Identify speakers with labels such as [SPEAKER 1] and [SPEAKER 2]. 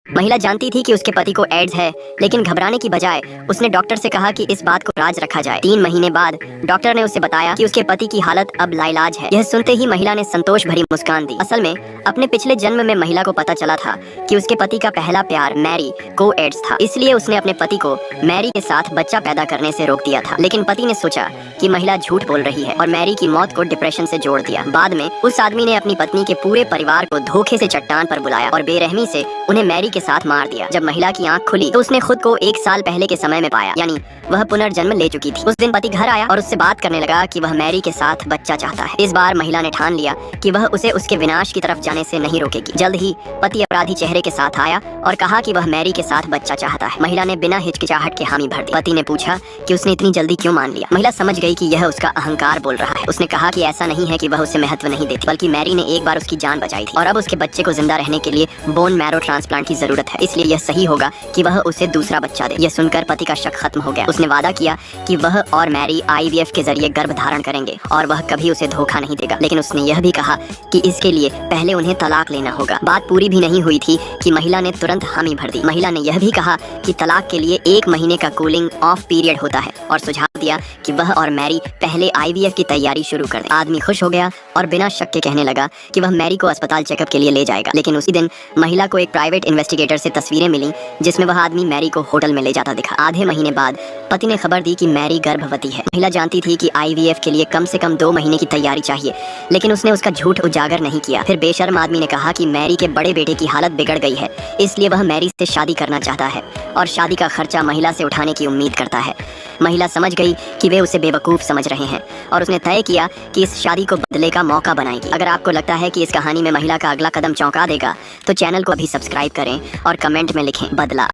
[SPEAKER 1] महिला जानती थी कि उसके पति को एड्स है, लेकिन घबराने की बजाय उसने डॉक्टर से कहा कि इस बात को राज रखा जाए। 3 महीने बाद डॉक्टर ने उसे बताया कि उसके पति की हालत अब लाइलाज है। यह सुनते ही महिला ने संतोष भरी मुस्कान दी। असल में अपने पिछले जन्म में महिला को पता चला था कि उसके पति का पहला प्यार मैरी को एड्स था, इसलिए उसने अपने पति को मैरी के साथ बच्चा पैदा करने से रोक दिया था। लेकिन पति ने सोचा कि महिला झूठ बोल रही है और मैरी की मौत को डिप्रेशन से जोड़ दिया। बाद में उस आदमी ने अपनी पत्नी के पूरे परिवार को धोखे से चट्टान पर बुलाया और बेरहमी से उन्हें मैरी के साथ मार दिया। जब महिला की आंख खुली तो उसने खुद को 1 साल पहले के समय में पाया, यानी वह पुनर्जन्म ले चुकी थी। उस दिन पति घर आया और उससे बात करने लगा कि वह मैरी के साथ बच्चा चाहता है। इस बार महिला ने ठान लिया कि वह उसे उसके विनाश की तरफ जाने से नहीं रोकेगी। जल्द ही पति अपराधी चेहरे के साथ आया और कहा कि वह मैरी के साथ बच्चा चाहता है। महिला ने बिना हिचकिचाहट के हामी भर दी। पति ने पूछा कि उसने इतनी जल्दी क्यों मान लिया। महिला समझ गई कि यह उसका अहंकार बोल रहा है। उसने कहा कि ऐसा नहीं है कि वह उसे महत्व नहीं देती, बल्कि मैरी ने एक बार उसकी जान बचाई थी और अब उसके बच्चे को जिंदा रहने के लिए बोन मैरो ट्रांसप्लांट की जरूरत है, इसलिए यह सही होगा कि वह उसे दूसरा बच्चा दे। यह सुनकर पति का शक खत्म हो गया। उसने वादा किया कि वह और मैरी IVF के जरिए गर्भ धारण करेंगे और वह कभी उसे धोखा नहीं देगा। लेकिन उसने यह भी कहा कि इसके लिए पहले उन्हें तलाक लेना होगा। बात पूरी भी नहीं हुई थी कि महिला ने तुरंत हामी भर दी। महिला ने यह भी कहा कि तलाक के लिए 1 महीने का कूलिंग ऑफ पीरियड होता है और सुझाव दिया कि वह और मैरी पहले IVF की तैयारी शुरू कर दे। आदमी खुश हो गया और बिना शक के कहने लगा कि वह मैरी को अस्पताल चेकअप के लिए ले जाएगा। लेकिन उसी दिन महिला को एक प्राइवेट इन्वेस्टिगेटर से तस्वीरें मिली जिसमें वह आदमी मैरी को होटल में ले जाता दिखा। आधे महीने बाद पति ने खबर दी कि मैरी गर्भवती है। महिला जानती थी कि IVF के लिए कम से कम 2 महीने की तैयारी चाहिए, लेकिन उसने उसका झूठ उजागर नहीं किया। फिर बेशर्म आदमी ने कहा कि मैरी के बड़े बेटे की हालत बिगड़ गई है, इसलिए वह मैरी से शादी करना चाहता है और शादी का खर्चा महिला से उठाने की उम्मीद करता है। महिला समझ गई कि वे उसे बेवकूफ समझ रहे हैं और उसने तय किया कि इस शादी को बदले का मौका बनाएगी। अगर आपको लगता है कि इस कहानी में महिला का अगला कदम चौंका देगा तो चैनल को अभी सब्सक्राइब करें और कमेंट में लिखें बदला।